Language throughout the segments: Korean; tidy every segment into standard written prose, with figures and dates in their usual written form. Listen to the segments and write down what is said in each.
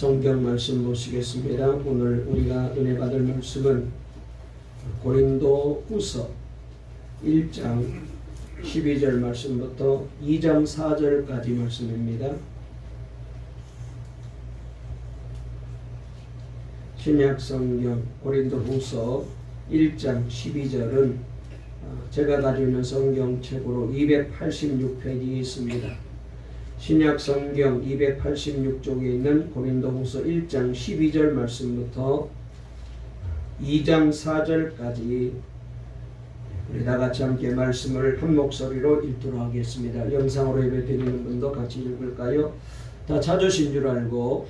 성경 말씀 보시겠습니다. 오늘 우리가 은혜 받을 말씀은 고린도 후서 1장 12절 말씀부터 2장 4절까지 말씀입니다. 신약성경 고린도 후서 1장 12절은 제가 가지고 있는 성경책으로 286페이지에 있습니다. 신약성경 286쪽에 있는 고린도후서 1장 12절 말씀부터 2장 4절까지 우리 다 같이 함께 말씀을 한 목소리로 읽도록 하겠습니다. 영상으로 예배드리는 분도 같이 읽을까요? 다 찾으신 줄 알고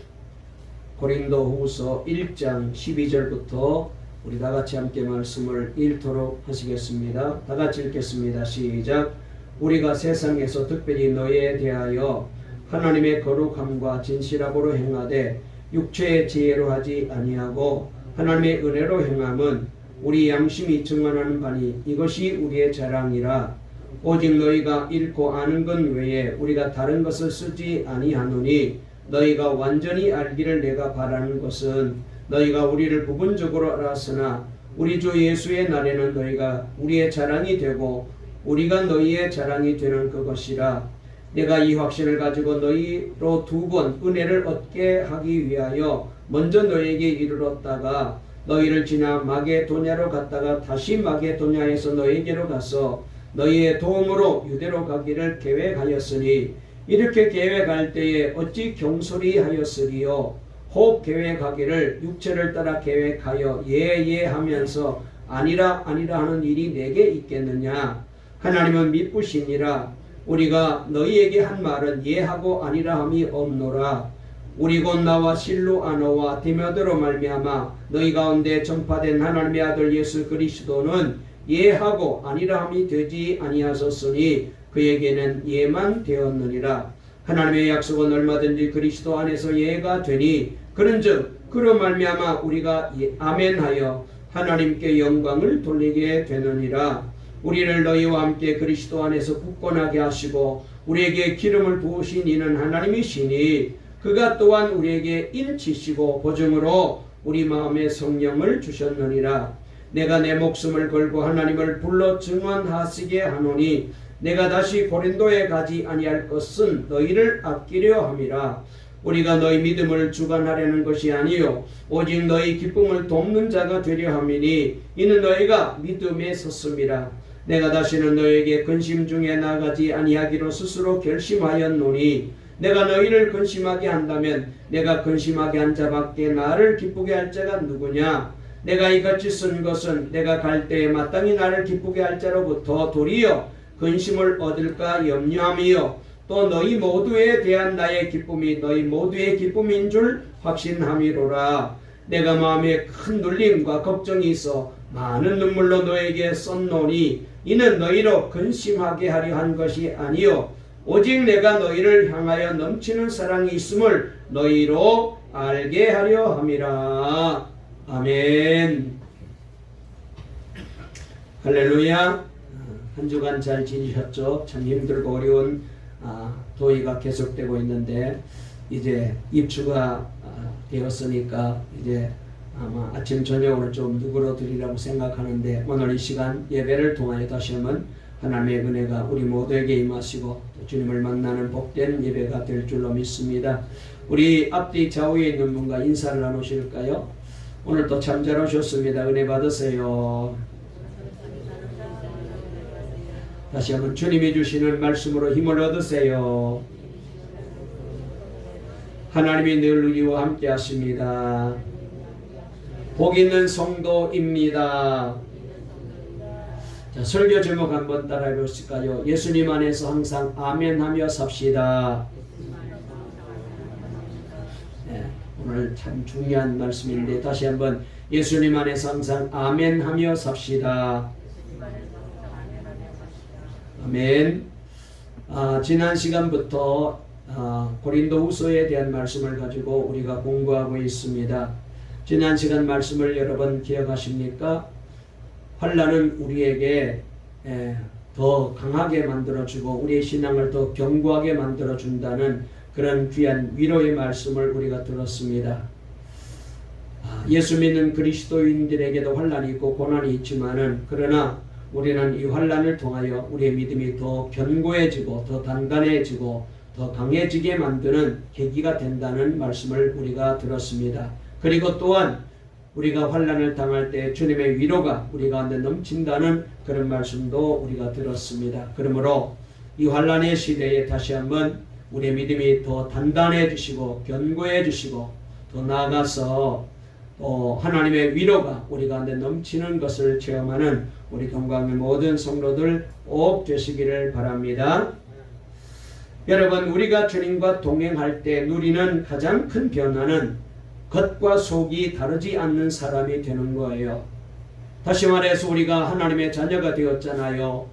고린도후서 1장 12절부터 우리 다 같이 함께 말씀을 읽도록 하시겠습니다. 다 같이 읽겠습니다. 시작. 우리가 세상에서 특별히 너희에 대하여 하나님의 거룩함과 진실함으로 행하되 육체의 지혜로 하지 아니하고 하나님의 은혜로 행함은 우리 양심이 증언하는 바니 이것이 우리의 자랑이라. 오직 너희가 읽고 아는 것 외에 우리가 다른 것을 쓰지 아니하노니 너희가 완전히 알기를 내가 바라는 것은 너희가 우리를 부분적으로 알았으나 우리 주 예수의 날에는 너희가 우리의 자랑이 되고 우리가 너희의 자랑이 되는 그것이라. 내가 이 확신을 가지고 너희로 2번 은혜를 얻게 하기 위하여 먼저 너희에게 이르렀다가 너희를 지나 마게도냐로 갔다가 다시 마게도냐에서 너희에게로 가서 너희의 도움으로 유대로 가기를 계획하였으니 이렇게 계획할 때에 어찌 경솔히 하였으리요. 혹 계획하기를 육체를 따라 계획하여 예예 하면서 아니라 아니라 하는 일이 내게 있겠느냐. 하나님은 미쁘시니라. 우리가 너희에게 한 말은 예하고 아니라 함이 없노라. 우리 곧 나와 실로아너와 디모데로 말미암아 너희 가운데 전파된 하나님의 아들 예수 그리스도는 예하고 아니라 함이 되지 아니하셨으니 그에게는 예만 되었느니라. 하나님의 약속은 얼마든지 그리스도 안에서 예가 되니 그런즉 그로 말미암아 우리가 아멘하여 하나님께 영광을 돌리게 되느니라. 우리를 너희와 함께 그리스도 안에서 굳건하게 하시고 우리에게 기름을 부으신 이는 하나님이시니 그가 또한 우리에게 인치시고 보증으로 우리 마음에 성령을 주셨느니라. 내가 내 목숨을 걸고 하나님을 불러 증언하시게 하노니 내가 다시 고린도에 가지 아니할 것은 너희를 아끼려 함이라. 우리가 너희 믿음을 주관하려는 것이 아니요 오직 너희 기쁨을 돕는 자가 되려 함이니 이는 너희가 믿음에 섰음이라. 내가 다시는 너희에게 근심 중에 나가지 아니하기로 스스로 결심하였노니 내가 너희를 근심하게 한다면 내가 근심하게 한 자밖에 나를 기쁘게 할 자가 누구냐. 내가 이같이 쓴 것은 내가 갈 때에 마땅히 나를 기쁘게 할 자로부터 도리어 근심을 얻을까 염려함이요 또 너희 모두에 대한 나의 기쁨이 너희 모두의 기쁨인 줄 확신함이로라. 내가 마음에 큰 눌림과 걱정이 있어 많은 눈물로 너에게 썼노니 이는 너희로 근심하게 하려 한 것이 아니요 오직 내가 너희를 향하여 넘치는 사랑이 있음을 너희로 알게 하려 함이라. 아멘. 할렐루야. 한 주간 잘 지내셨죠? 참 힘들고 어려운 도의가 계속되고 있는데 이제 입추가 되었으니까 이제 아마 아침 저녁으로 좀 누구로 드리라고 생각하는데 오늘 이 시간 예배를 통하여 다시 한번 하나님의 은혜가 우리 모두에게 임하시고 주님을 만나는 복된 예배가 될 줄로 믿습니다. 우리 앞뒤 좌우에 있는 분과 인사를 나누실까요? 오늘도 참 잘 오셨습니다. 은혜 받으세요. 다시 한번 주님이 주시는 말씀으로 힘을 얻으세요. 하나님이 늘 우리와 함께 하십니다. 복 있는 성도입니다. 자, 설교 제목 한번 따라해 보실까요? 예수님 안에서 항상 아멘하며 삽시다. 네, 오늘 참 중요한 말씀인데 다시 한번 예수님 안에서 항상 아멘하며 삽시다. 아멘. 지난 시간부터 고린도후서에 대한 말씀을 가지고 우리가 공부하고 있습니다. 지난 시간 말씀을 여러분 기억하십니까? 환난은 우리에게 더 강하게 만들어주고 우리의 신앙을 더 견고하게 만들어준다는 그런 귀한 위로의 말씀을 우리가 들었습니다. 예수 믿는 그리스도인들에게도 환난이 있고 고난이 있지만은 그러나 우리는 이 환난을 통하여 우리의 믿음이 더 견고해지고 더 단단해지고 더 강해지게 만드는 계기가 된다는 말씀을 우리가 들었습니다. 그리고 또한 우리가 환난을 당할 때 주님의 위로가 우리 가운데 넘친다는 그런 말씀도 우리가 들었습니다. 그러므로 이 환난의 시대에 다시 한번 우리의 믿음이 더 단단해지시고 견고해지시고 더 나아가서 하나님의 위로가 우리 가운데 넘치는 것을 체험하는 우리 동방의 모든 성도들 꼭 되시기를 바랍니다. 여러분, 우리가 주님과 동행할 때 누리는 가장 큰 변화는 겉과 속이 다르지 않는 사람이 되는 거예요. 다시 말해서 우리가 하나님의 자녀가 되었잖아요.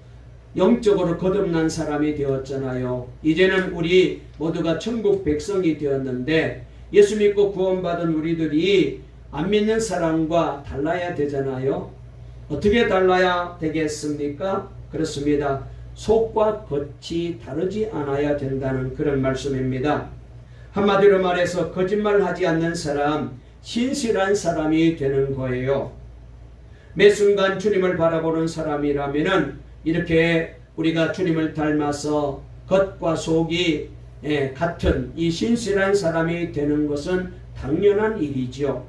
영적으로 거듭난 사람이 되었잖아요. 이제는 우리 모두가 천국 백성이 되었는데 예수 믿고 구원받은 우리들이 안 믿는 사람과 달라야 되잖아요. 어떻게 달라야 되겠습니까? 그렇습니다. 속과 겉이 다르지 않아야 된다는 그런 말씀입니다. 한마디로 말해서 거짓말하지 않는 사람, 신실한 사람이 되는 거예요. 매 순간 주님을 바라보는 사람이라면 이렇게 우리가 주님을 닮아서 겉과 속이 같은 이 신실한 사람이 되는 것은 당연한 일이죠.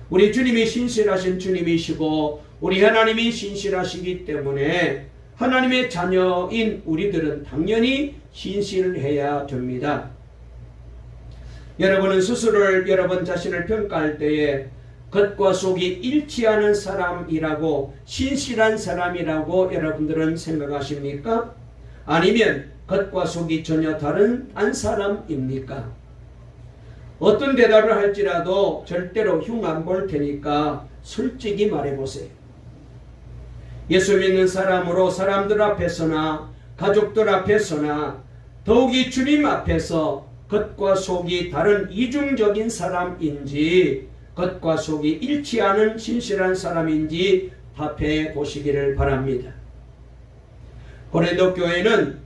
우리 주님이 신실하신 주님이시고 우리 하나님이 신실하시기 때문에 하나님의 자녀인 우리들은 당연히 신실해야 됩니다. 여러분은 스스로를 여러분 자신을 평가할 때에 겉과 속이 일치하는 사람이라고 신실한 사람이라고 여러분들은 생각하십니까? 아니면 겉과 속이 전혀 다른 한 사람입니까? 어떤 대답을 할지라도 절대로 흉 안 볼 테니까 솔직히 말해보세요. 예수 믿는 사람으로 사람들 앞에서나 가족들 앞에서나 더욱이 주님 앞에서 겉과 속이 다른 이중적인 사람인지 겉과 속이 일치하는 신실한 사람인지 답해 보시기를 바랍니다. 고린도 교회는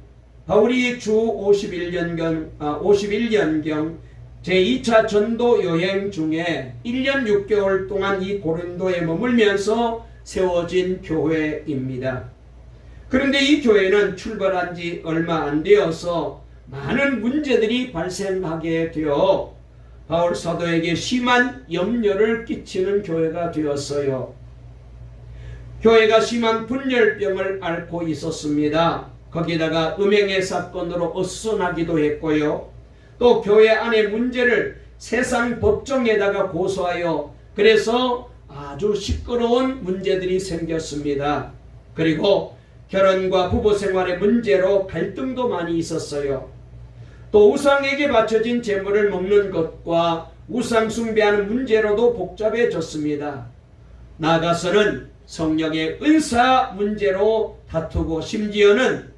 바울이 주 51년경 제2차 전도 여행 중에 1년 6개월 동안 이 고린도에 머물면서 세워진 교회입니다. 그런데 이 교회는 출발한 지 얼마 안 되어서 많은 문제들이 발생하게 되어 바울 사도에게 심한 염려를 끼치는 교회가 되었어요. 교회가 심한 분열병을 앓고 있었습니다. 거기다가 음행의 사건으로 어수선하기도 했고요. 또 교회 안의 문제를 세상 법정에다가 고소하여 그래서 아주 시끄러운 문제들이 생겼습니다. 그리고 결혼과 부부 생활의 문제로 갈등도 많이 있었어요. 또 우상에게 바쳐진 제물을 먹는 것과 우상 숭배하는 문제로도 복잡해졌습니다. 나아가서는 성령의 은사 문제로 다투고 심지어는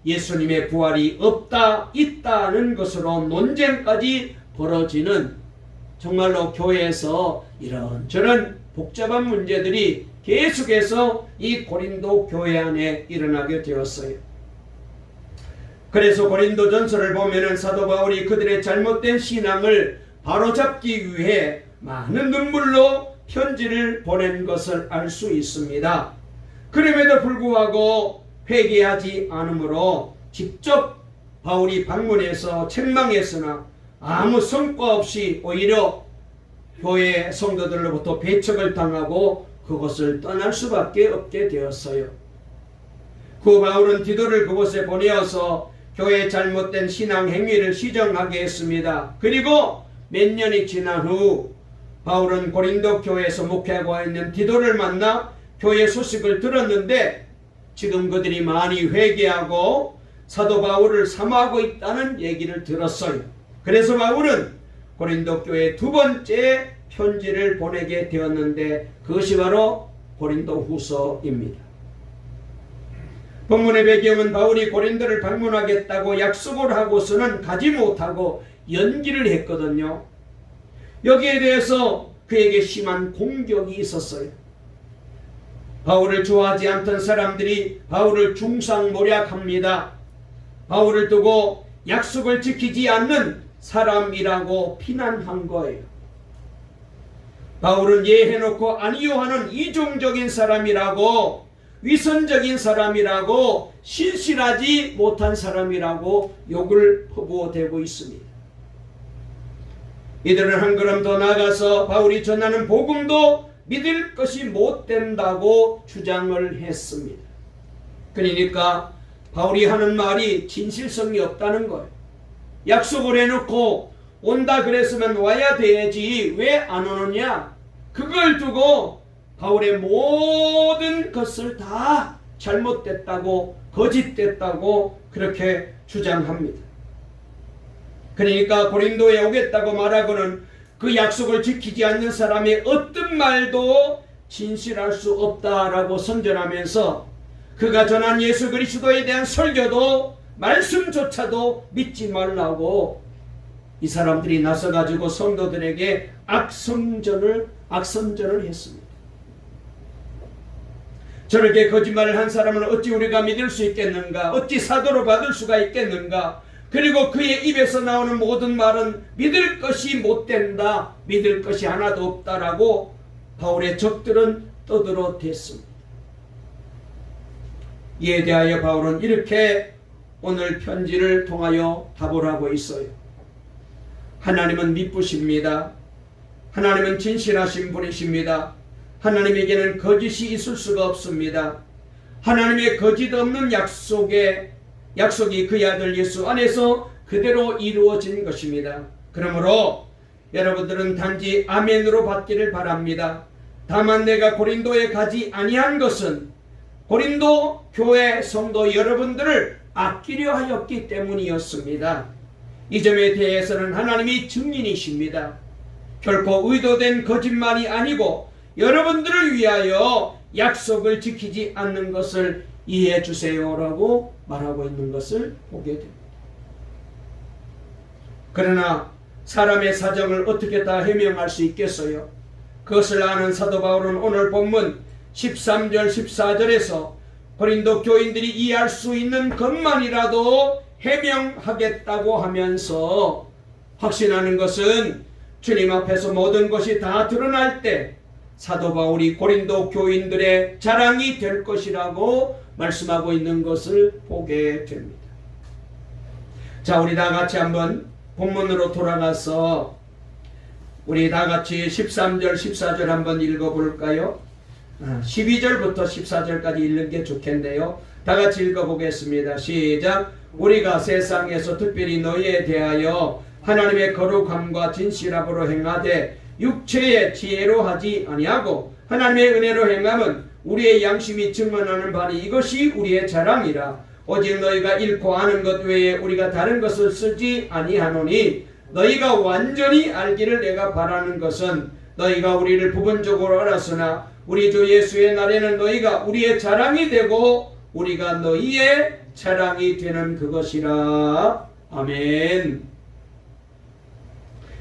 예수님의 부활이 없다 있다는 것으로 논쟁까지 벌어지는 정말로 교회에서 이런저런 복잡한 문제들이 계속해서 이 고린도 교회 안에 일어나게 되었어요. 그래서 고린도 전서를 보면은 사도 바울이 그들의 잘못된 신앙을 바로잡기 위해 많은 눈물로 편지를 보낸 것을 알 수 있습니다. 그럼에도 불구하고 회개하지 않으므로 직접 바울이 방문해서 책망했으나 아무 성과 없이 오히려 교회 성도들로부터 배척을 당하고 그것을 떠날 수밖에 없게 되었어요. 그 바울은 디도를 그곳에 보내어서 교회의 잘못된 신앙 행위를 시정하게 했습니다. 그리고 몇 년이 지난 후 바울은 고린도 교회에서 목회하고 있는 디도를 만나 교회 소식을 들었는데 지금 그들이 많이 회개하고 사도 바울을 사모하고 있다는 얘기를 들었어요. 그래서 바울은 고린도 교회에 두 번째 편지를 보내게 되었는데 그것이 바로 고린도 후서입니다. 본문의 배경은 바울이 고린도를 방문하겠다고 약속을 하고서는 가지 못하고 연기를 했거든요. 여기에 대해서 그에게 심한 공격이 있었어요. 바울을 좋아하지 않던 사람들이 바울을 중상모략합니다. 바울을 두고 약속을 지키지 않는 사람이라고 비난한 거예요. 바울은 예해놓고 아니요 하는 이중적인 사람이라고, 위선적인 사람이라고, 신실하지 못한 사람이라고 욕을 퍼부어대고 있습니다. 이들은 한 걸음 더 나아가서 바울이 전하는 복음도 믿을 것이 못 된다고 주장을 했습니다. 그러니까 바울이 하는 말이 진실성이 없다는 거예요. 약속을 해놓고 온다 그랬으면 와야 돼야지 왜 안 오느냐? 그걸 두고 바울의 모든 것을 다 잘못됐다고, 거짓됐다고 그렇게 주장합니다. 그러니까 고린도에 오겠다고 말하고는 그 약속을 지키지 않는 사람의 어떤 말도 진실할 수 없다라고 선전하면서 그가 전한 예수 그리스도에 대한 설교도 말씀조차도 믿지 말라고 이 사람들이 나서가지고 성도들에게 악선전을 했습니다. 저렇게 거짓말을 한 사람을 어찌 우리가 믿을 수 있겠는가? 어찌 사도로 받을 수가 있겠는가? 그리고 그의 입에서 나오는 모든 말은 믿을 것이 못 된다, 믿을 것이 하나도 없다라고 바울의 적들은 떠들어댔습니다. 이에 대하여 바울은 이렇게 오늘 편지를 통하여 답을 하고 있어요. 하나님은 미쁘십니다. 하나님은 진실하신 분이십니다. 하나님에게는 거짓이 있을 수가 없습니다. 하나님의 거짓 없는 약속이 그의 아들 예수 안에서 그대로 이루어진 것입니다. 그러므로 여러분들은 단지 아멘으로 받기를 바랍니다. 다만 내가 고린도에 가지 아니한 것은 고린도 교회 성도 여러분들을 아끼려 하였기 때문이었습니다. 이 점에 대해서는 하나님이 증인이십니다. 결코 의도된 거짓말이 아니고 여러분들을 위하여 약속을 지키지 않는 것을 이해해 주세요라고 말하고 있는 것을 보게 됩니다. 그러나 사람의 사정을 어떻게 다 해명할 수 있겠어요? 그것을 아는 사도 바울은 오늘 본문 13절 14절에서 고린도 교인들이 이해할 수 있는 것만이라도 해명하겠다고 하면서 확신하는 것은 주님 앞에서 모든 것이 다 드러날 때 사도 바울이 고린도 교인들의 자랑이 될 것이라고 말씀하고 있는 것을 보게 됩니다. 자, 우리 다 같이 한번 본문으로 돌아가서 우리 다 같이 13절 14절 한번 읽어볼까요? 12절부터 14절까지 읽는 게 좋겠네요. 다 같이 읽어보겠습니다. 시작. 우리가 세상에서 특별히 너희에 대하여 하나님의 거룩함과 진실함으로 행하되 육체의 지혜로 하지 아니하고 하나님의 은혜로 행함은 우리의 양심이 증언하는 바니 이것이 우리의 자랑이라. 오직 너희가 잃고 아는 것 외에 우리가 다른 것을 쓰지 아니하노니 너희가 완전히 알기를 내가 바라는 것은 너희가 우리를 부분적으로 알았으나 우리 주 예수의 날에는 너희가 우리의 자랑이 되고 우리가 너희의 자랑이 되는 그것이라. 아멘.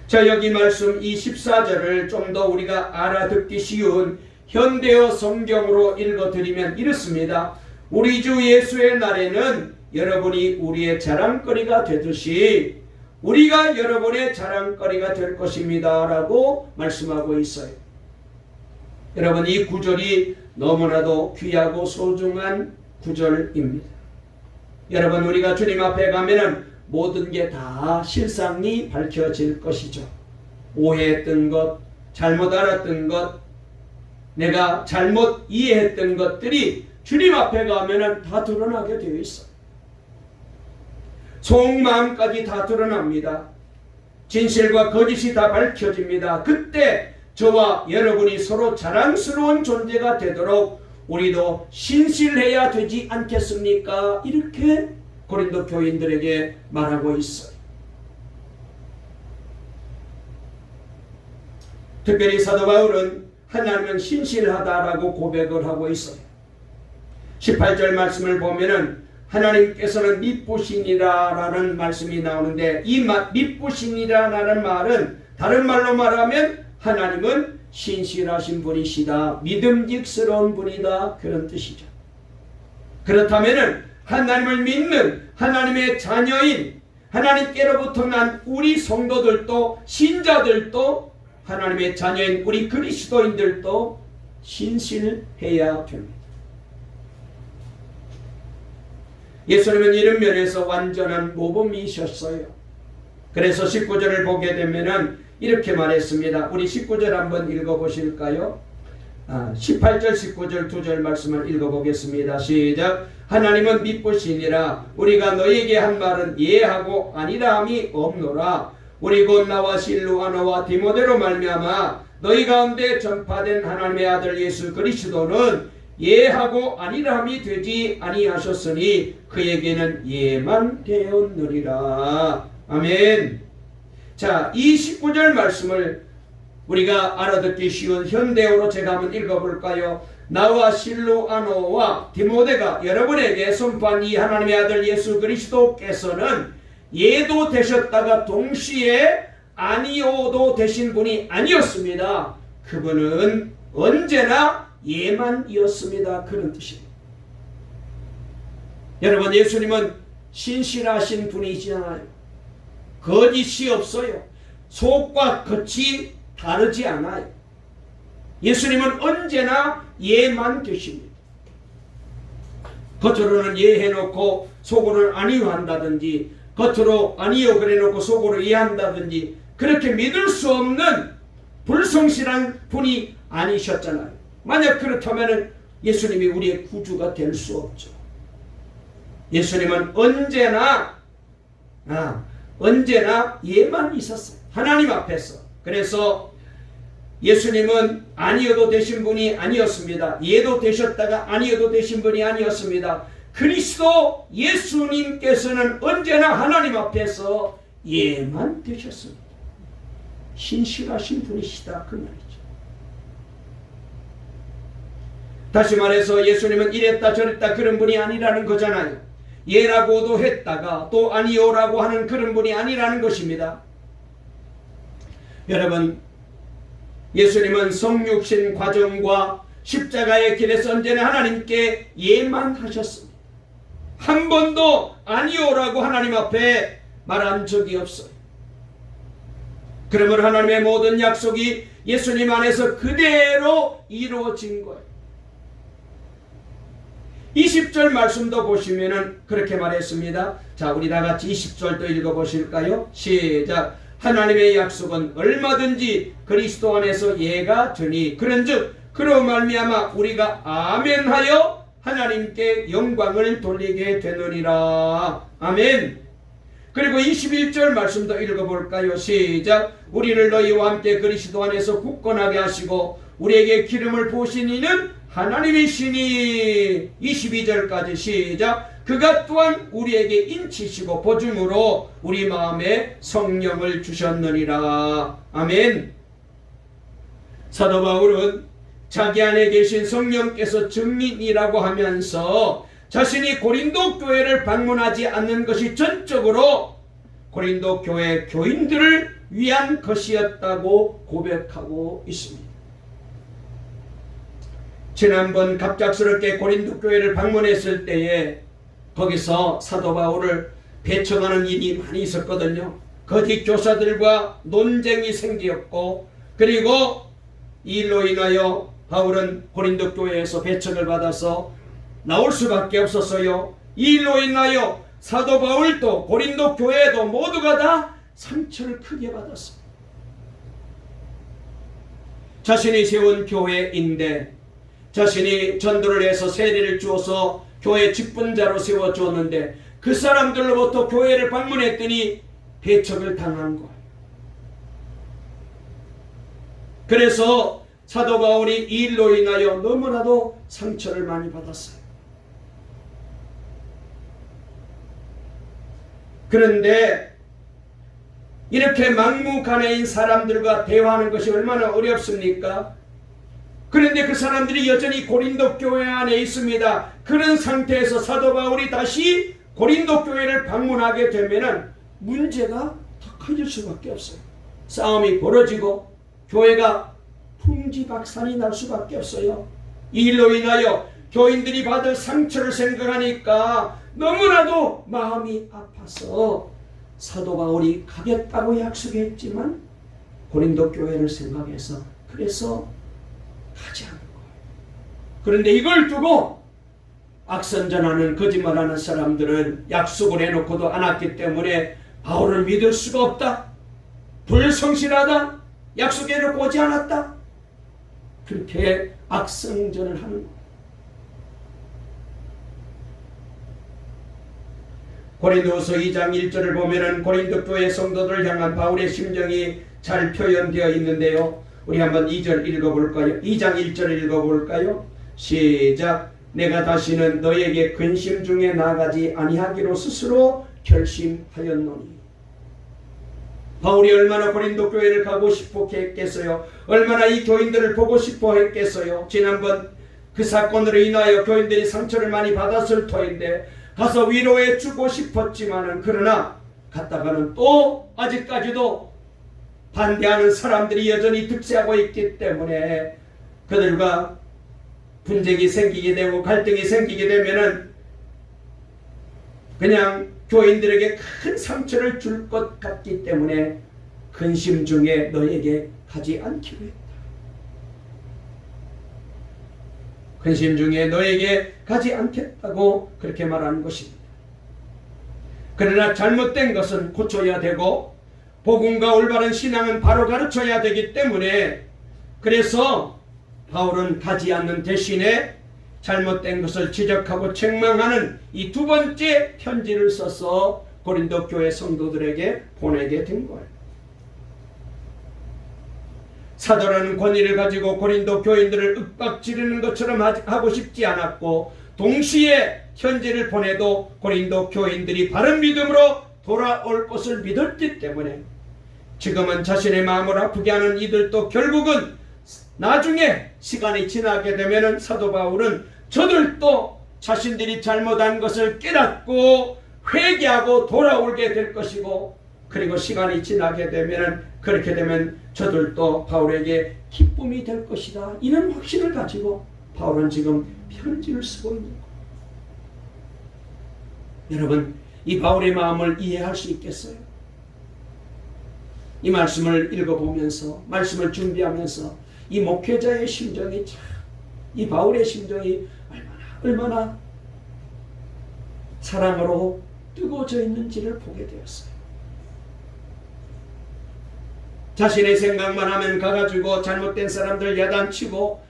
자, 여기 말씀 이 14절을 좀 더 우리가 알아듣기 쉬운 현대어 성경으로 읽어드리면 이렇습니다. 우리 주 예수의 날에는 여러분이 우리의 자랑거리가 되듯이 우리가 여러분의 자랑거리가 될 것입니다 라고 말씀하고 있어요. 여러분, 이 구절이 너무나도 귀하고 소중한 구절입니다. 여러분, 우리가 주님 앞에 가면은 모든 게 다 실상이 밝혀질 것이죠. 오해했던 것, 잘못 알았던 것, 내가 잘못 이해했던 것들이 주님 앞에 가면은 다 드러나게 되어 있어요. 속마음까지 다 드러납니다. 진실과 거짓이 다 밝혀집니다. 그때 저와 여러분이 서로 자랑스러운 존재가 되도록 우리도 신실해야 되지 않겠습니까? 이렇게 고린도 교인들에게 말하고 있어요. 특별히 사도 바울은 하나님은 신실하다라고 고백을 하고 있어요. 18절 말씀을 보면은 하나님께서는 미쁘시니라라는 말씀이 나오는데 이 미쁘시니라라는 말은 다른 말로 말하면 하나님은 신실하신 분이시다, 믿음직스러운 분이다, 그런 뜻이죠. 그렇다면은 하나님을 믿는 하나님의 자녀인 하나님께로부터 난 우리 성도들도 신자들도 하나님의 자녀인 우리 그리스도인들도 신실해야 됩니다. 예수님은 이런 면에서 완전한 모범이셨어요. 그래서 19절을 보게 되면은 이렇게 말했습니다. 우리 19절 한번 읽어보실까요? 18절 19절 두 절 말씀을 읽어보겠습니다. 시작. 하나님은 미쁘시니라. 우리가 너에게 한 말은 예하고 아니라함이 없노라. 우리 곧 나와 실루아노와 디모데로 말미암아 너희 가운데 전파된 하나님의 아들 예수 그리스도는 예하고 아니라함이 되지 아니하셨으니 그에게는 예만 되었느니라. 아멘. 자, 이 19절 말씀을 우리가 알아듣기 쉬운 현대어로 제가 한번 읽어볼까요? 나와 실루아노와 디모데가 여러분에게 선포한 이 하나님의 아들 예수 그리스도께서는 예도 되셨다가 동시에 아니오도 되신 분이 아니었습니다. 그분은 언제나 예만이었습니다. 그런 뜻입니다. 여러분, 예수님은 신실하신 분이시잖아요. 거짓이 없어요. 속과 겉이 다르지 않아요. 예수님은 언제나 예만 되십니다. 겉으로는 예해놓고 속으로는 아니요 한다든지, 겉으로 아니요 그래놓고 속으로 예한다든지, 그렇게 믿을 수 없는 불성실한 분이 아니셨잖아요. 만약 그렇다면 예수님이 우리의 구주가 될 수 없죠. 예수님은 언제나 예만 있었어요. 하나님 앞에서. 그래서 예수님은 아니어도 되신 분이 아니었습니다. 예도 되셨다가 아니어도 되신 분이 아니었습니다. 그리스도 예수님께서는 언제나 하나님 앞에서 예만 되셨습니다. 신실하신 분이시다 그 말이죠. 다시 말해서 예수님은 이랬다 저랬다 그런 분이 아니라는 거잖아요. 예라고도 했다가 또 아니오라고 하는 그런 분이 아니라는 것입니다. 여러분, 예수님은 성육신 과정과 십자가의 길에서 언제나 하나님께 예만 하셨습니다. 한 번도 아니오라고 하나님 앞에 말한 적이 없어요. 그러면 하나님의 모든 약속이 예수님 안에서 그대로 이루어진 거예요. 20절 말씀도 보시면은 그렇게 말했습니다. 자, 우리 다 같이 20절도 읽어보실까요? 시작. 하나님의 약속은 얼마든지 그리스도 안에서 예가 되니 그런즉 그로 말미암아 우리가 아멘하여 하나님께 영광을 돌리게 되느니라. 아멘. 그리고 21절 말씀도 읽어볼까요? 시작. 우리를 너희와 함께 그리스도 안에서 굳건하게 하시고 우리에게 기름을 부으신 이는 하나님이시니. 22절까지 시작. 그가 또한 우리에게 인치시고 보증으로 우리 마음에 성령을 주셨느니라. 아멘. 사도 바울은 자기 안에 계신 성령께서 증인이라고 하면서 자신이 고린도 교회를 방문하지 않는 것이 전적으로 고린도 교회 교인들을 위한 것이었다고 고백하고 있습니다. 지난번 갑작스럽게 고린도 교회를 방문했을 때에 거기서 사도 바울을 배척하는 일이 많이 있었거든요. 거짓 교사들과 논쟁이 생겼고, 그리고 이 일로 인하여 바울은 고린도 교회에서 배척을 받아서 나올 수밖에 없었어요. 이 일로 인하여 사도 바울도 고린도 교회도 모두가 다 상처를 크게 받았어요. 자신이 세운 교회인데 자신이 전도를 해서 세례를 주어서 교회 직분자로 세워주었는데 그 사람들로부터 교회를 방문했더니 배척을 당한 거예요. 그래서 사도 바울이 이 일로 인하여 너무나도 상처를 많이 받았어요. 그런데 이렇게 막무가내인 사람들과 대화하는 것이 얼마나 어렵습니까? 그런데 그 사람들이 여전히 고린도 교회 안에 있습니다. 그런 상태에서 사도 바울이 다시 고린도 교회를 방문하게 되면은 문제가 더 커질 수밖에 없어요. 싸움이 벌어지고 교회가 풍지박산이 날 수밖에 없어요. 이 일로 인하여 교인들이 받을 상처를 생각하니까 너무나도 마음이 아파서 사도 바울이 가겠다고 약속했지만 고린도 교회를 생각해서 그래서 가지 않은 거예요. 그런데 이걸 두고 악선전하는 거짓말하는 사람들은 약속을 해놓고도 안 왔기 때문에 바울을 믿을 수가 없다, 불성실하다, 약속해놓고 오지 않았다, 그렇게 악성전을 하는 거예요. 고린도후서 2장 1절을 보면은 고린도 교회 성도들을 향한 바울의 심정이 잘 표현되어 있는데요. 우리 한번 2절 읽어볼까요? 2장 1절 읽어볼까요? 시작. 내가 다시는 너에게 근심 중에 나가지 아니하기로 스스로 결심하였노니. 바울이 얼마나 고린도 교회를 가고 싶어 했겠어요? 얼마나 이 교인들을 보고 싶어 했겠어요? 지난번 그 사건으로 인하여 교인들이 상처를 많이 받았을 터인데 가서 위로해 주고 싶었지만은, 그러나 갔다가는 또 아직까지도 반대하는 사람들이 여전히 득세하고 있기 때문에 그들과 분쟁이 생기게 되고 갈등이 생기게 되면은 그냥 교인들에게 큰 상처를 줄 것 같기 때문에 근심 중에 너에게 가지 않기로 했다. 근심 중에 너에게 가지 않겠다고 그렇게 말하는 것입니다. 그러나 잘못된 것은 고쳐야 되고 복음과 올바른 신앙은 바로 가르쳐야 되기 때문에, 그래서 바울은 가지 않는 대신에 잘못된 것을 지적하고 책망하는 이 두 번째 편지를 써서 고린도 교회 성도들에게 보내게 된 거예요. 사도라는 권위를 가지고 고린도 교인들을 윽박지르는 것처럼 하고 싶지 않았고, 동시에 편지를 보내도 고린도 교인들이 바른 믿음으로 돌아올 것을 믿었기 때문에 지금은 자신의 마음을 아프게 하는 이들도 결국은 나중에 시간이 지나게 되면 사도 바울은 저들도 자신들이 잘못한 것을 깨닫고 회개하고 돌아오게 될 것이고, 그리고 시간이 지나게 되면 그렇게 되면 저들도 바울에게 기쁨이 될 것이다, 이런 확신을 가지고 바울은 지금 편지를 쓰고 있는 거예요. 여러분, 이 바울의 마음을 이해할 수 있겠어요? 이 말씀을 읽어보면서, 말씀을 준비하면서 이 목회자의 심정이 참, 이 바울의 심정이 얼마나 사랑으로 뜨거워져 있는지를 보게 되었어요. 자신의 생각만 하면 가가지고 잘못된 사람들 야단치고,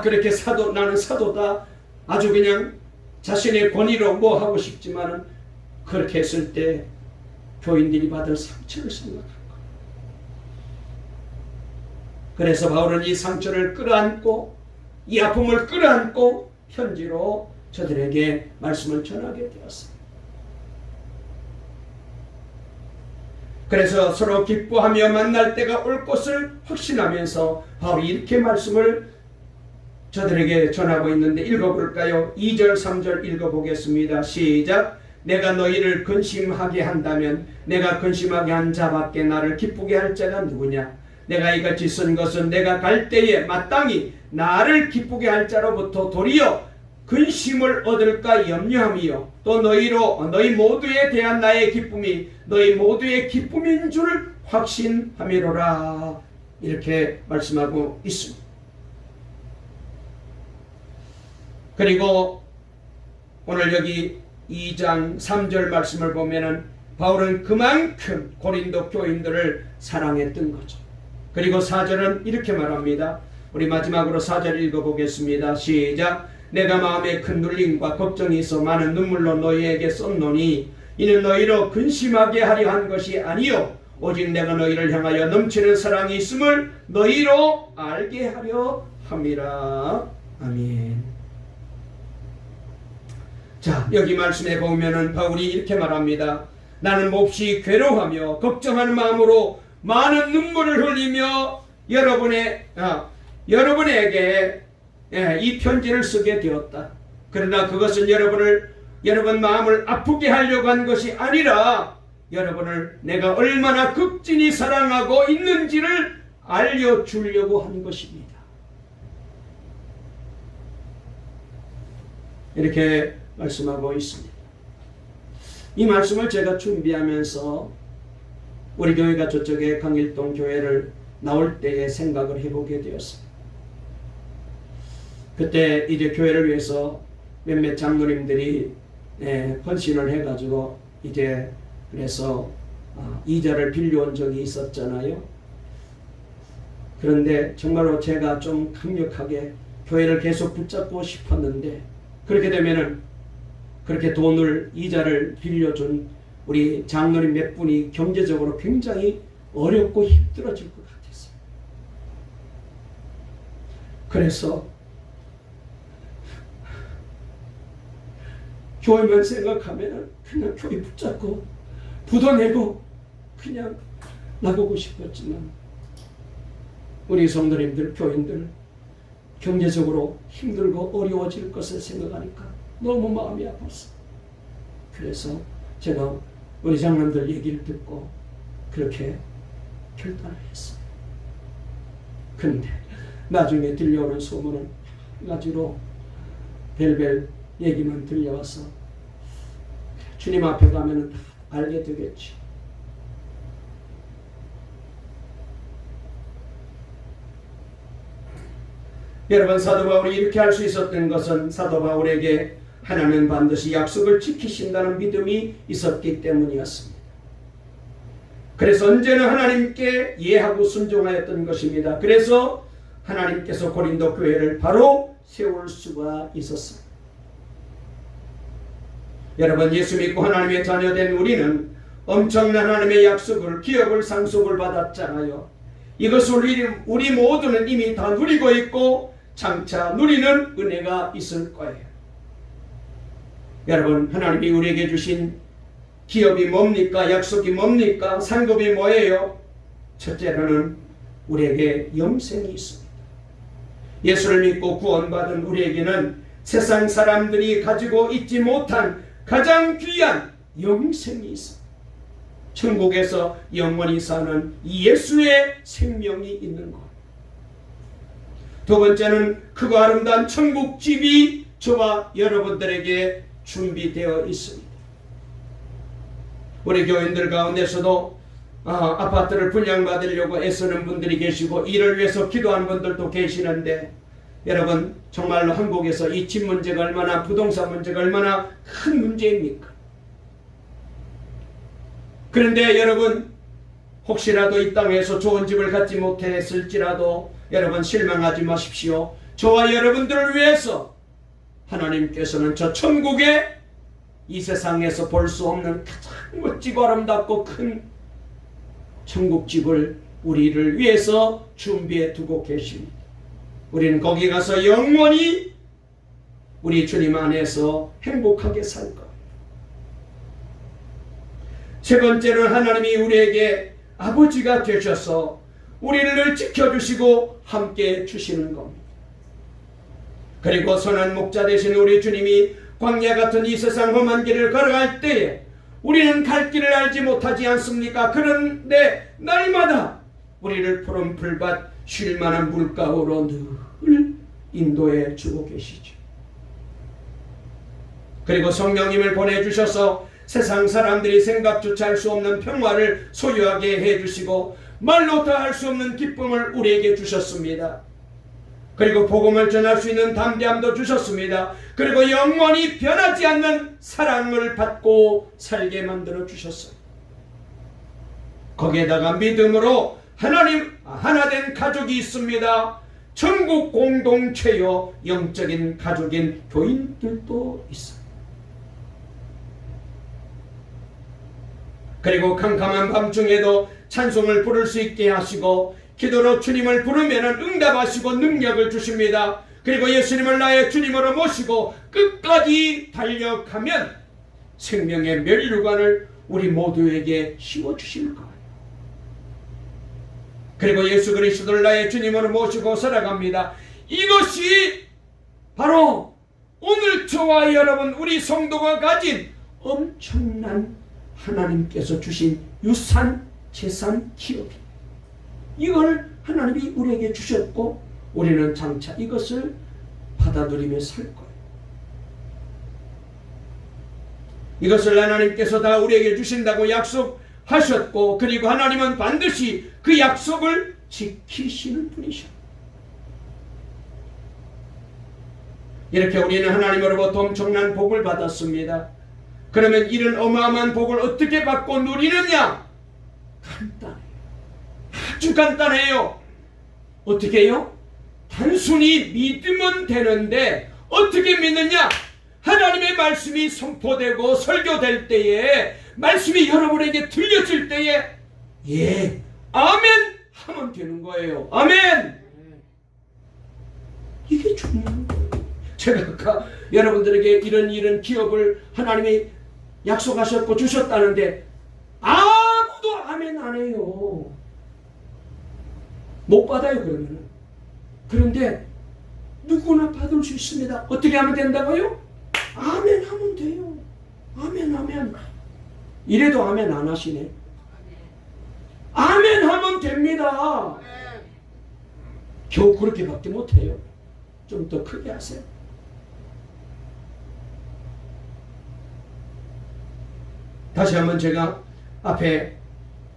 그렇게 나는 사도다, 아주 그냥 자신의 권위로 뭐 하고 싶지만은, 그렇게 했을 때 교인들이 받을 상처를 생각한 거예요. 그래서 바울은 이 상처를 끌어안고, 이 아픔을 끌어안고 편지로 저들에게 말씀을 전하게 되었습니다. 그래서 서로 기뻐하며 만날 때가 올 것을 확신하면서 바울이 이렇게 말씀을 저들에게 전하고 있는데, 읽어볼까요? 2절 3절 읽어보겠습니다. 시작. 내가 너희를 근심하게 한다면 내가 근심하게 한 자밖에 나를 기쁘게 할 자가 누구냐? 내가 이같이 쓴 것은 내가 갈 때에 마땅히 나를 기쁘게 할 자로부터 도리어 근심을 얻을까 염려함이요, 또 너희 모두에 대한 나의 기쁨이 너희 모두의 기쁨인 줄 확신함이로라, 이렇게 말씀하고 있습니다. 그리고 오늘 여기 2장 3절 말씀을 보면은 바울은 그만큼 고린도 교인들을 사랑했던 거죠. 그리고 4절은 이렇게 말합니다. 우리 마지막으로 4절 읽어보겠습니다. 시작. 내가 마음에 큰 눌림과 걱정이 있어 많은 눈물로 너희에게 썼노니 이는 너희로 근심하게 하려 한 것이 아니요 오직 내가 너희를 향하여 넘치는 사랑이 있음을 너희로 알게 하려 함이라. 아멘. 자, 여기 말씀에 보면은 바울이 이렇게 말합니다. 나는 몹시 괴로워하며 걱정하는 마음으로 많은 눈물을 흘리며 여러분에게 이 편지를 쓰게 되었다. 그러나 그것은 여러분 마음을 아프게 하려고 한 것이 아니라 여러분을 내가 얼마나 극진히 사랑하고 있는지를 알려주려고 한 것입니다. 이렇게 말씀하고 있습니다. 이 말씀을 제가 준비하면서 우리 교회가 저쪽에 강일동 교회를 나올 때에 생각을 해보게 되었습니다. 그때 이제 교회를 위해서 몇몇 장로님들이 헌신을 해가지고 이제 그래서 이자를 빌려온 적이 있었잖아요. 그런데 정말로 제가 좀 강력하게 교회를 계속 붙잡고 싶었는데, 그렇게 되면은 그렇게 돈을 이자를 빌려준 우리 장로님 몇 분이 경제적으로 굉장히 어렵고 힘들어질 것 같았어요. 그래서 교회만 생각하면 그냥 교회 붙잡고 부도내고 그냥 나가고 싶었지만, 우리 성도님들, 교인들 경제적으로 힘들고 어려워질 것을 생각하니까 너무 마음이 아팠어요. 그래서 제가 우리 장로님들 얘기를 듣고 그렇게 결단을 했어요. 근데 나중에 들려오는 소문은 가지로 별별 얘기만 들려와서 주님 앞에 가면 다 알게 되겠지. 여러분, 사도 바울이 이렇게 할 수 있었던 것은 사도 바울에게 하나님은 반드시 약속을 지키신다는 믿음이 있었기 때문이었습니다. 그래서 언제나 하나님께 예하고 순종하였던 것입니다. 그래서 하나님께서 고린도 교회를 바로 세울 수가 있었습니다. 여러분, 예수 믿고 하나님의 자녀된 우리는 엄청난 하나님의 약속을, 기업을, 상속을 받았잖아요. 이것을 우리 모두는 이미 다 누리고 있고 장차 누리는 은혜가 있을 거예요. 여러분, 하나님이 우리에게 주신 기업이 뭡니까? 약속이 뭡니까? 상급이 뭐예요? 첫째로는 우리에게 영생이 있습니다. 예수를 믿고 구원받은 우리에게는 세상 사람들이 가지고 있지 못한 가장 귀한 영생이 있습니다. 천국에서 영원히 사는 예수의 생명이 있는 것. 두 번째는 크고 아름다운 천국집이 저와 여러분들에게 준비되어 있습니다. 우리 교인들 가운데서도 아파트를 분양받으려고 애쓰는 분들이 계시고 이를 위해서 기도하는 분들도 계시는데, 여러분, 정말로 한국에서 이 집 문제가 얼마나, 부동산 문제가 얼마나 큰 문제입니까? 그런데 여러분, 혹시라도 이 땅에서 좋은 집을 갖지 못했을지라도 여러분 실망하지 마십시오. 저와 여러분들을 위해서 하나님께서는 저 천국에 이 세상에서 볼 수 없는 가장 멋지고 아름답고 큰 천국집을 우리를 위해서 준비해 두고 계십니다. 우리는 거기 가서 영원히 우리 주님 안에서 행복하게 살 겁니다. 세 번째는 하나님이 우리에게 아버지가 되셔서 우리를 늘 지켜주시고 함께 주시는 겁니다. 그리고 선한 목자 되신 우리 주님이 광야 같은 이 세상 험한 길을 걸어갈 때에 우리는 갈 길을 알지 못하지 않습니까? 그런데 날마다 우리를 푸른 풀밭 쉴 만한 물가로 늘 인도해 주고 계시죠. 그리고 성령님을 보내주셔서 세상 사람들이 생각조차 할 수 없는 평화를 소유하게 해주시고 말로 다 할 수 없는 기쁨을 우리에게 주셨습니다. 그리고 복음을 전할 수 있는 담대함도 주셨습니다. 그리고 영원히 변하지 않는 사랑을 받고 살게 만들어 주셨어요. 거기에다가 믿음으로 하나님 하나된 가족이 있습니다. 전국 공동체요, 영적인 가족인 교인들도 있어요. 그리고 캄캄한 밤중에도 찬송을 부를 수 있게 하시고 기도로 주님을 부르면 응답하시고 능력을 주십니다. 그리고 예수님을 나의 주님으로 모시고 끝까지 달려가면 생명의 면류관을 우리 모두에게 씌워주실 거예요. 그리고 예수 그리스도를 나의 주님으로 모시고 살아갑니다. 이것이 바로 오늘 저와 여러분 우리 성도가 가진 엄청난 하나님께서 주신 유산, 재산, 기업입니다. 이걸 하나님이 우리에게 주셨고 우리는 장차 이것을 받아들이며 살 거예요. 이것을 하나님께서 다 우리에게 주신다고 약속하셨고, 그리고 하나님은 반드시 그 약속을 지키시는 분이셔. 이렇게 우리는 하나님으로부터 엄청난 복을 받았습니다. 그러면 이런 어마어마한 복을 어떻게 받고 누리느냐? 간단해요. 아주 간단해요. 어떻게 해요? 단순히 믿으면 되는데 어떻게 믿느냐? 하나님의 말씀이 선포되고 설교될 때에, 말씀이 여러분에게 들려질 때에 예, 아멘 하면 되는 거예요. 아멘. 이게 중요한 거예요. 제가 아까 여러분들에게 이런 기업을 하나님이 약속하셨고 주셨다는데 아무도 아멘 안 해요. 못 받아요. 그러면은. 그런데 누구나 받을 수 있습니다. 어떻게 하면 된다고요? 아멘 하면 돼요. 아멘 하면. 이래도 아멘 안 하시네. 아멘 하면 됩니다. 겨우 그렇게밖에 못해요. 좀 더 크게 하세요. 다시 한번 제가 앞에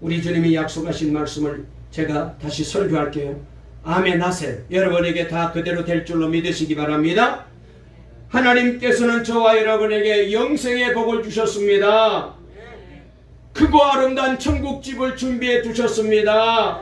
우리 주님이 약속하신 말씀을 제가 다시 설교할게요. 아멘 하세요. 여러분에게 다 그대로 될 줄로 믿으시기 바랍니다. 하나님께서는 저와 여러분에게 영생의 복을 주셨습니다. 크고 아름다운 천국집을 준비해 주셨습니다.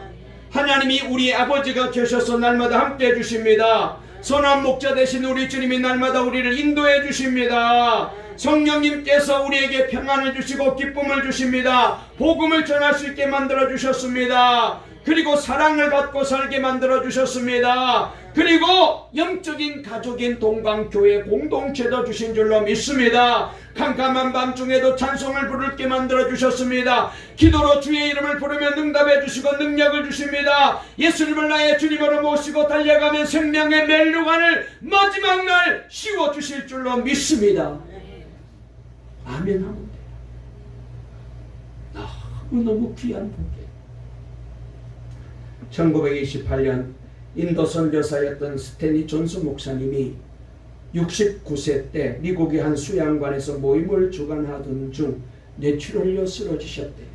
하나님이 우리 아버지가 계셔서 날마다 함께 해주십니다. 선한 목자 되신 우리 주님이 날마다 우리를 인도해 주십니다. 성령님께서 우리에게 평안을 주시고 기쁨을 주십니다. 복음을 전할 수 있게 만들어 주셨습니다. 그리고 사랑을 받고 살게 만들어 주셨습니다. 그리고 영적인 가족인 동방교회 공동체도 주신 줄로 믿습니다. 캄캄한 밤중에도 찬송을 부르게 만들어 주셨습니다. 기도로 주의 이름을 부르면 응답해 주시고 능력을 주십니다. 예수님을 나의 주님으로 모시고 달려가면 생명의 멜루간을 마지막 날 씌워 주실 줄로 믿습니다. 아멘 하면 돼요. 너무 귀한 복이에요. 1928년 인도 선교사였던 스탠리 존스 목사님이 69세 때 미국의 한 수양관에서 모임을 주관하던 중 뇌출혈로 쓰러지셨대요.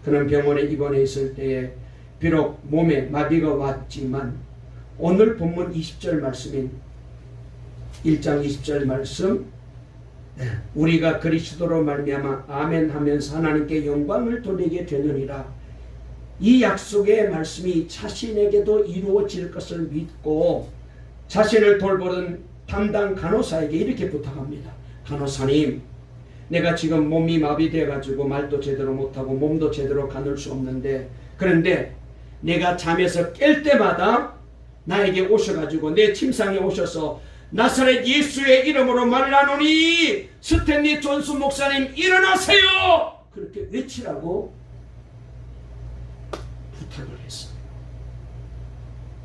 그는 병원에 입원해 있을 때에 비록 몸에 마비가 왔지만 오늘 본문 20절 말씀인 1장 20절 말씀, 우리가 그리스도로 말미암아 아멘 하면서 하나님께 영광을 돌리게 되느니라, 이 약속의 말씀이 자신에게도 이루어질 것을 믿고 자신을 돌보는 담당 간호사에게 이렇게 부탁합니다. 간호사님, 내가 지금 몸이 마비되어 가지고 말도 제대로 못하고 몸도 제대로 가눌 수 없는데, 그런데 내가 잠에서 깰 때마다 나에게 오셔가지고 내 침상에 오셔서 나사렛 예수의 이름으로 말하노니 스탠리 존스 목사님 일어나세요! 그렇게 외치라고 부탁을 했어요.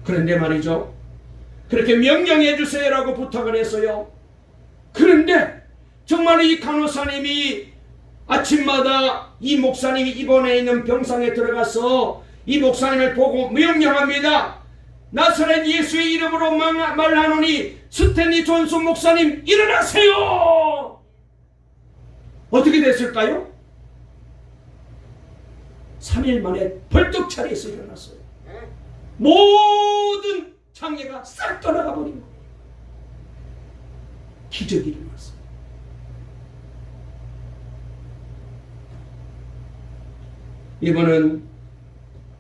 그런데 말이죠, 그렇게 명령해 주세요라고 부탁을 했어요. 그런데 정말 이 간호사님이 아침마다 이 목사님이 입원해 있는 병상에 들어가서 이 목사님을 보고 명령합니다. 나사렛 예수의 이름으로 말하노니 스탠리 존스 목사님 일어나세요! 어떻게 됐을까요? 3일 만에 벌떡 차려서 일어났어요. 모든 장애가 싹 떠나가 버리고 기적이 일어났어요. 이번은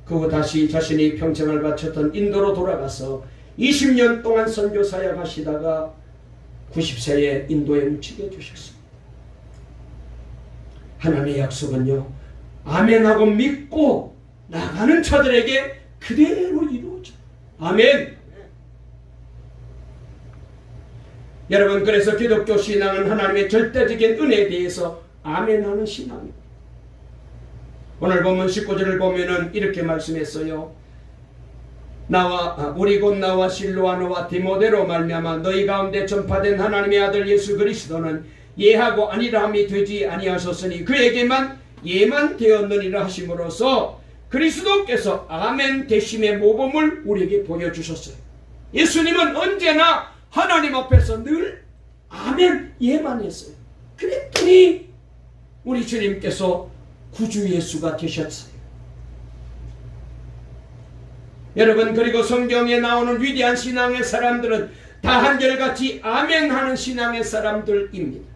그 후 다시 자신이 평생을 바쳤던 인도로 돌아가서 20년 동안 선교 사역하시다가 90세에 인도에 묻히게 되셨습니다. 하나님의 약속은요, 아멘하고 믿고 나가는 자들에게 그대로 이루어져요. 아멘. 여러분, 그래서 기독교 신앙은 하나님의 절대적인 은혜에 대해서 아멘하는 신앙입니다. 오늘 본문 19절을 보면은 이렇게 말씀했어요. 우리 곧 나와 실로아노와 디모데로 말미암아 너희 가운데 전파된 하나님의 아들 예수 그리스도는 예하고 아니라함이 되지 아니하셨으니 그에게만 예만 되었느니라 하심으로써 그리스도께서 아멘 되심의 모범을 우리에게 보여주셨어요. 예수님은 언제나 하나님 앞에서 늘 아멘 예만 했어요. 그랬더니 우리 주님께서 구주 예수가 되셨어요. 여러분, 그리고 성경에 나오는 위대한 신앙의 사람들은 다 한결같이 아멘 하는 신앙의 사람들입니다.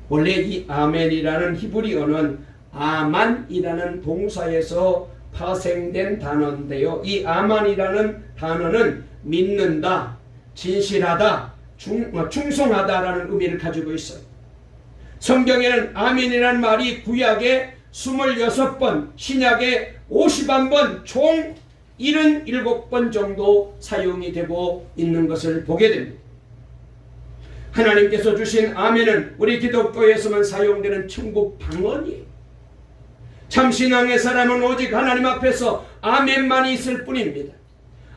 원래 이 아멘이라는 히브리어는 아만이라는 동사에서 파생된 단어인데요. 이 아만이라는 단어는 믿는다, 진실하다, 충성하다라는 의미를 가지고 있어요. 성경에는 아멘이라는 말이 구약에 26번, 신약에 51번, 총 77번 정도 사용이 되고 있는 것을 보게 됩니다. 하나님께서 주신 아멘은 우리 기독교에서만 사용되는 천국 방언이에요. 참신앙의 사람은 오직 하나님 앞에서 아멘만이 있을 뿐입니다.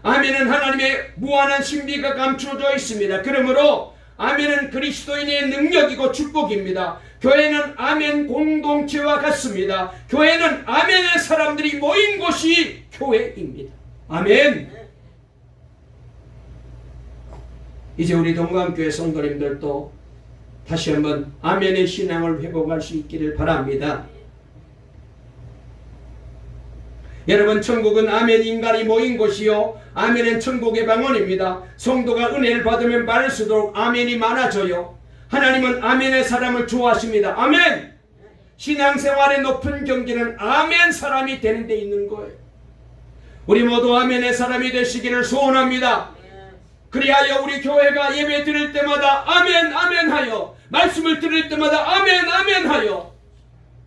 아멘은 하나님의 무한한 신비가 감추어져 있습니다. 그러므로 아멘은 그리스도인의 능력이고 축복입니다. 교회는 아멘 공동체와 같습니다. 교회는 아멘의 사람들이 모인 곳이 교회입니다. 아멘. 이제 우리 동강교회 성도님들도 다시 한번 아멘의 신앙을 회복할 수 있기를 바랍니다. 여러분, 천국은 아멘 인간이 모인 곳이요, 아멘은 천국의 방언입니다. 성도가 은혜를 받으면 받을수록 아멘이 많아져요. 하나님은 아멘의 사람을 좋아하십니다. 아멘. 신앙생활의 높은 경지는 아멘 사람이 되는 데 있는 거예요. 우리 모두 아멘의 사람이 되시기를 소원합니다. 그리하여 우리 교회가 예배 드릴 때마다 아멘 아멘 하여, 말씀을 들을 때마다 아멘 아멘 하여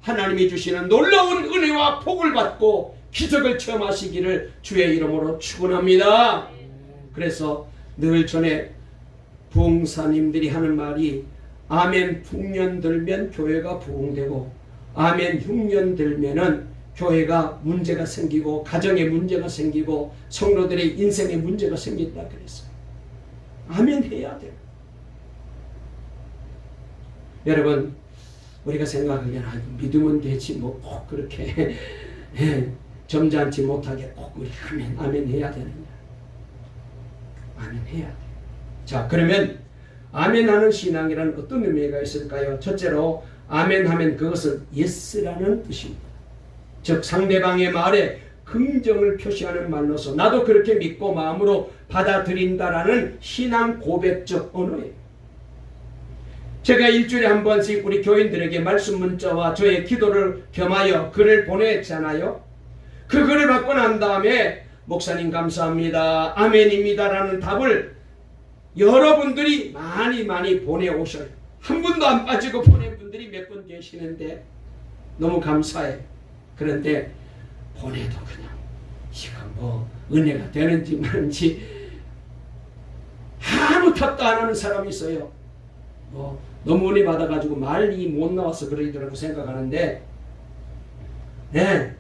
하나님이 주시는 놀라운 은혜와 복을 받고 기적을 체험하시기를 주의 이름으로 축원합니다. 그래서 늘 전에 부흥사님들이 하는 말이 아멘 흉년 들면 교회가 부흥되고 아멘 흉년 들면은 교회가 문제가 생기고 가정에 문제가 생기고 성도들의 인생에 문제가 생긴다 그랬어요. 아멘 해야 돼요. 여러분, 우리가 생각하기엔 믿으면 되지 뭐 꼭 그렇게 점잖지 못하게 꼭 우리 아멘 해야 되느냐. 아멘 해야 돼. 자, 그러면 아멘 하는 신앙이란 어떤 의미가 있을까요? 첫째로 아멘 하면 그것은 예스라는 뜻입니다. 즉 상대방의 말에 긍정을 표시하는 말로서 나도 그렇게 믿고 마음으로 받아들인다라는 신앙 고백적 언어예요. 제가 일주일에 한 번씩 우리 교인들에게 말씀 문자와 저의 기도를 겸하여 글을 보냈잖아요. 그 글을 받고 난 다음에 목사님 감사합니다, 아멘입니다라는 답을 여러분들이 많이 보내오셔요. 한 분도 안 빠지고 보낸 분들이 몇 분 계시는데 너무 감사해요. 그런데 보내도 그냥 이거 뭐 은혜가 되는지 마는지 아무 탓도 안 하는 사람이 있어요. 뭐 너무 은혜 받아가지고 말이 못 나와서 그러더라고 생각하는데, 네,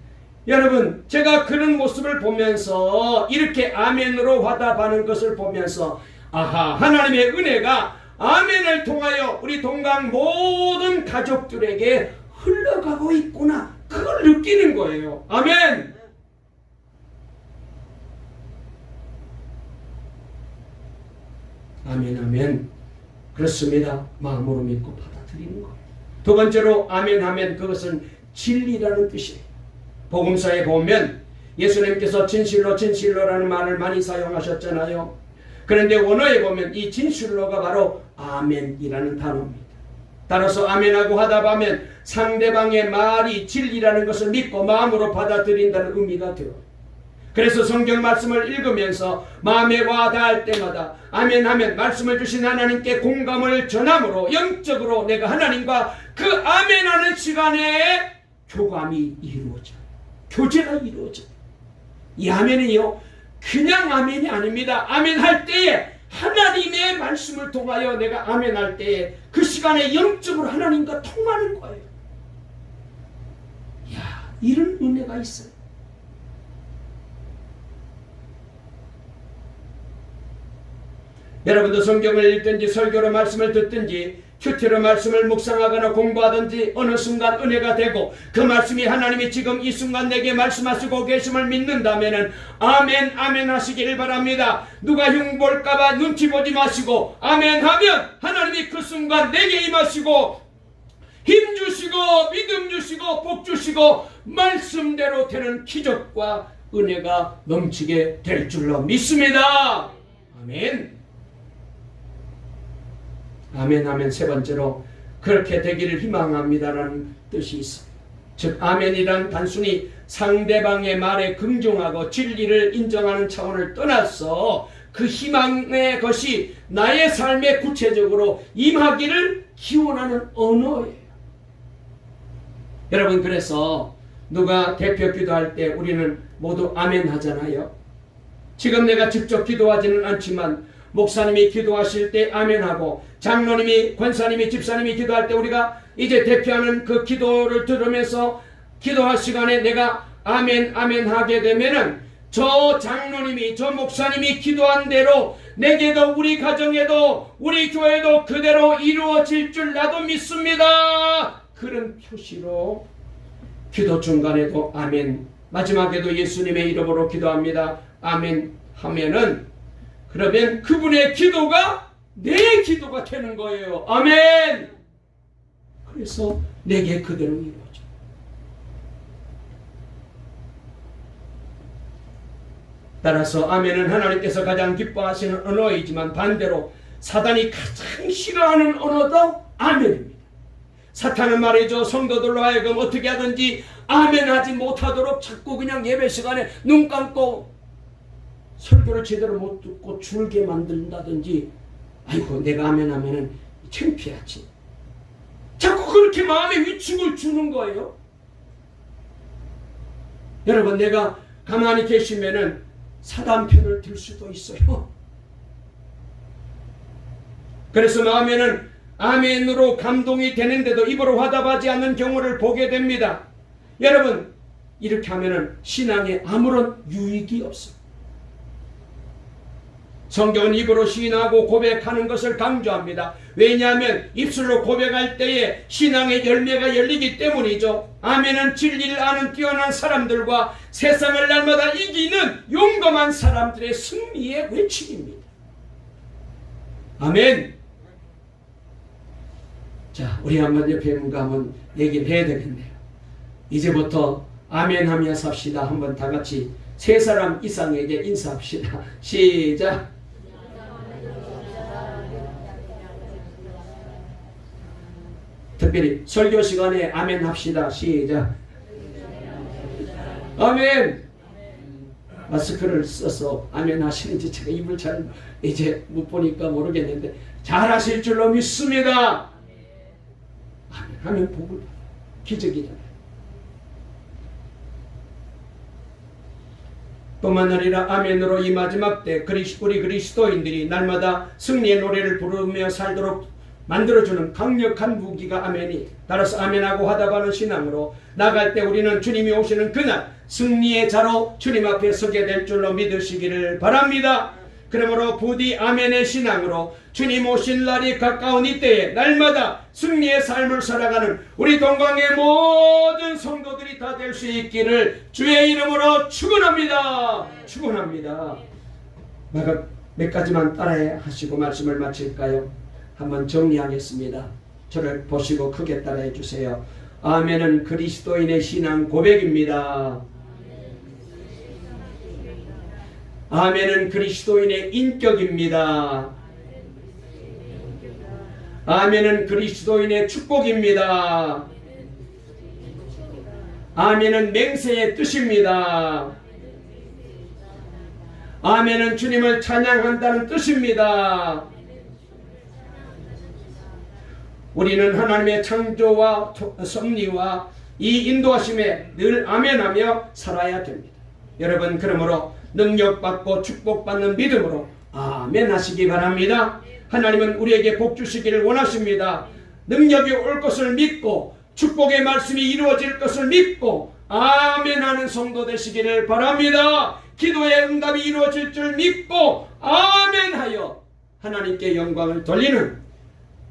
여러분, 제가 그런 모습을 보면서 이렇게 아멘으로 화답하는 것을 보면서 아하, 하나님의 은혜가 아멘을 통하여 우리 동강 모든 가족들에게 흘러가고 있구나, 그걸 느끼는 거예요. 아멘. 아멘 아멘. 그렇습니다. 마음으로 믿고 받아들이는 거예요. 두 번째로 아멘 하면 그것은 진리라는 뜻이에요. 복음서에 보면 예수님께서 진실로 진실로라는 말을 많이 사용하셨잖아요. 그런데 원어에 보면 이 진실로가 바로 아멘이라는 단어입니다. 따라서 아멘하고 화답하면 상대방의 말이 진리라는 것을 믿고 마음으로 받아들인다는 의미가 돼요. 그래서 성경 말씀을 읽으면서 마음에 와닿을 때마다 아멘하면 말씀을 주신 하나님께 공감을 전함으로 영적으로 내가 하나님과 그 아멘하는 시간에 교감이 이루어져요. 교제가 이루어져요. 이 아멘이요, 그냥 아멘이 아닙니다. 아멘할 때에 하나님의 말씀을 통하여 내가 아멘할 때에 그 시간에 영적으로 하나님과 통하는 거예요. 이야, 이런 은혜가 있어요. 여러분도 성경을 읽든지 설교로 말씀을 듣든지 큐티로 말씀을 묵상하거나 공부하든지 어느 순간 은혜가 되고 그 말씀이 하나님이 지금 이 순간 내게 말씀하시고 계심을 믿는다면 아멘 아멘 하시기를 바랍니다. 누가 흉볼까봐 눈치 보지 마시고 아멘 하면 하나님 하나님이 그 순간 내게 임하시고 힘 주시고 믿음 주시고 복 주시고 말씀대로 되는 기적과 은혜가 넘치게 될 줄로 믿습니다. 아멘. 아멘, 아멘. 세 번째로 그렇게 되기를 희망합니다라는 뜻이 있습니다. 즉 아멘이란 단순히 상대방의 말에 긍정하고 진리를 인정하는 차원을 떠나서 그 희망의 것이 나의 삶에 구체적으로 임하기를 기원하는 언어예요. 여러분, 그래서 누가 대표 기도할 때 우리는 모두 아멘 하잖아요. 지금 내가 직접 기도하지는 않지만 목사님이 기도하실 때 아멘하고 장로님이, 권사님이, 집사님이 기도할 때 우리가 이제 대표하는 그 기도를 들으면서 기도할 시간에 내가 아멘 아멘 하게 되면은 저 장로님이, 저 목사님이 기도한 대로 내게도 우리 가정에도 우리 교회도 그대로 이루어질 줄 나도 믿습니다. 그런 표시로 기도 중간에도 아멘, 마지막에도 예수님의 이름으로 기도합니다. 아멘 하면은 그러면 그분의 기도가 내 기도가 되는 거예요. 아멘. 그래서 내게 그대로 이루어져. 따라서 아멘은 하나님께서 가장 기뻐하시는 언어이지만 반대로 사단이 가장 싫어하는 언어도 아멘입니다. 사탄은 말이죠, 성도들로 하여금 어떻게 하든지 아멘하지 못하도록 자꾸 그냥 예배 시간에 눈 감고 설교를 제대로 못 듣고 줄게 만든다든지, 아이고 내가 아멘하면은 창피하지, 자꾸 그렇게 마음에 위축을 주는 거예요. 여러분, 내가 가만히 계시면은 사단 편을 들 수도 있어요. 그래서 마음에는 아멘으로 감동이 되는데도 입으로 화답하지 않는 경우를 보게 됩니다. 여러분, 이렇게 하면은 신앙에 아무런 유익이 없어요. 성경은 입으로 시인하고 고백하는 것을 강조합니다. 왜냐하면 입술로 고백할 때에 신앙의 열매가 열리기 때문이죠. 아멘은 진리를 아는 뛰어난 사람들과 세상을 날마다 이기는 용감한 사람들의 승리의 외침입니다. 아멘. 자, 우리 한번 옆에 분과 한번 얘기를 해야 되겠네요. 이제부터 아멘 하며 삽시다. 한번 다 같이 세 사람 이상에게 인사합시다. 시작. 특별히 설교 시간에 아멘 합시다. 시작. 아멘. 마스크를 써서 아멘 하시는지 제가 입을 잘 이제 못 보니까 모르겠는데 잘 하실 줄로 믿습니다. 아멘 하면 복을 기적이잖아요. 뿐만 아니라 아멘으로 이 마지막 때 우리 그리스도인들이 날마다 승리의 노래를 부르며 살도록 만들어주는 강력한 무기가 아멘이, 따라서 아멘하고 화답하는 신앙으로 나갈 때 우리는 주님이 오시는 그날 승리의 자로 주님 앞에 서게 될 줄로 믿으시기를 바랍니다. 그러므로 부디 아멘의 신앙으로 주님 오신 날이 가까운 이때에 날마다 승리의 삶을 살아가는 우리 동광의 모든 성도들이 다 될 수 있기를 주의 이름으로 축원합니다. 축원합니다. 몇 가지만 따라해 하시고 말씀을 마칠까요? 한번 정리하겠습니다. 저를 보시고 크게 따라해 주세요. 아멘은 그리스도인의 신앙 고백입니다. 아멘은 그리스도인의 인격입니다. 아멘은 그리스도인의 축복입니다. 아멘은 맹세의 뜻입니다. 아멘은 주님을 찬양한다는 뜻입니다. 우리는 하나님의 창조와 섭리와 이 인도하심에 늘 아멘하며 살아야 됩니다. 여러분, 그러므로 능력받고 축복받는 믿음으로 아멘 하시기 바랍니다. 하나님은 우리에게 복 주시기를 원하십니다. 능력이 올 것을 믿고 축복의 말씀이 이루어질 것을 믿고 아멘 하는 성도 되시기를 바랍니다. 기도의 응답이 이루어질 줄 믿고 아멘 하여 하나님께 영광을 돌리는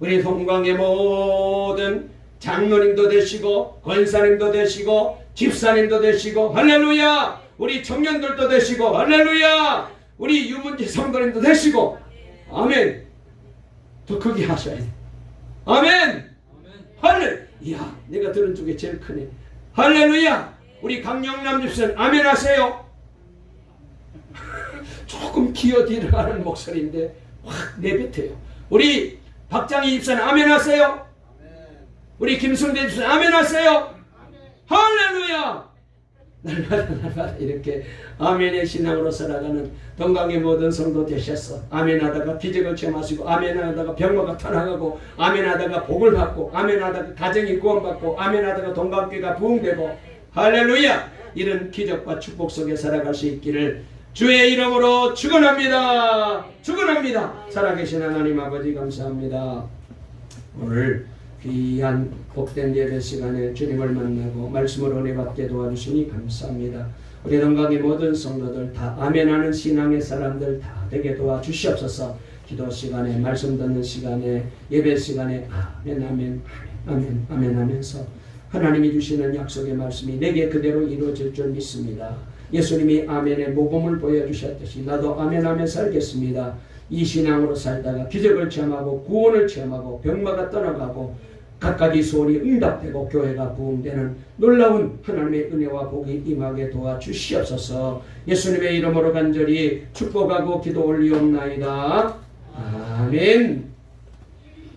우리 동광의 모든 장로님도 되시고 권사님도 되시고 집사님도 되시고 할렐루야, 우리 청년들도 되시고 할렐루야, 우리 유문지 성도님도 되시고 아멘. 더 크게 하셔야 돼. 아멘. 할렐. 이야, 내가 들은 쪽에 제일 크네. 할렐루야. 우리 강영남 집사님 아멘 하세요. 조금 기어들어가는 목소리인데 확 내뱉어요. 우리 박장희 집사님 아멘 하세요. 우리 김승대 집사님 아멘 하세요. 할렐루야. 날마다 이렇게 아멘의 신앙으로 살아가는 동강의 모든 성도 되셨어. 아멘하다가 기적을 체험하시고, 아멘하다가 병마가 터나가고, 아멘하다가 복을 받고, 아멘하다가 가정이 구원받고, 아멘하다가 동강교회가 부흥되고, 할렐루야. 이런 기적과 축복 속에 살아갈 수 있기를 주의 이름으로 축원합니다. 축원합니다. 살아계신 하나님 아버지 감사합니다. 오늘 귀한 복된 예배 시간에 주님을 만나고 말씀을 은혜 받게 도와주시니 감사합니다. 우리 동강의 모든 성도들 다 아멘하는 신앙의 사람들 다 되게 도와주시옵소서. 기도 시간에, 말씀 듣는 시간에, 예배 시간에 아멘 아멘 아멘 아멘 하면서 하나님이 주시는 약속의 말씀이 내게 그대로 이루어질 줄 믿습니다. 예수님이 아멘의 모범을 보여주셨듯이 나도 아멘하며 살겠습니다. 이 신앙으로 살다가 기적을 체험하고 구원을 체험하고 병마가 떠나가고 각가지 소원이 응답되고 교회가 부흥되는 놀라운 하나님의 은혜와 복이 임하게 도와주시옵소서. 예수님의 이름으로 간절히 축복하고 기도 올리옵나이다. 아멘.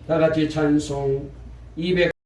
다같이 찬송 200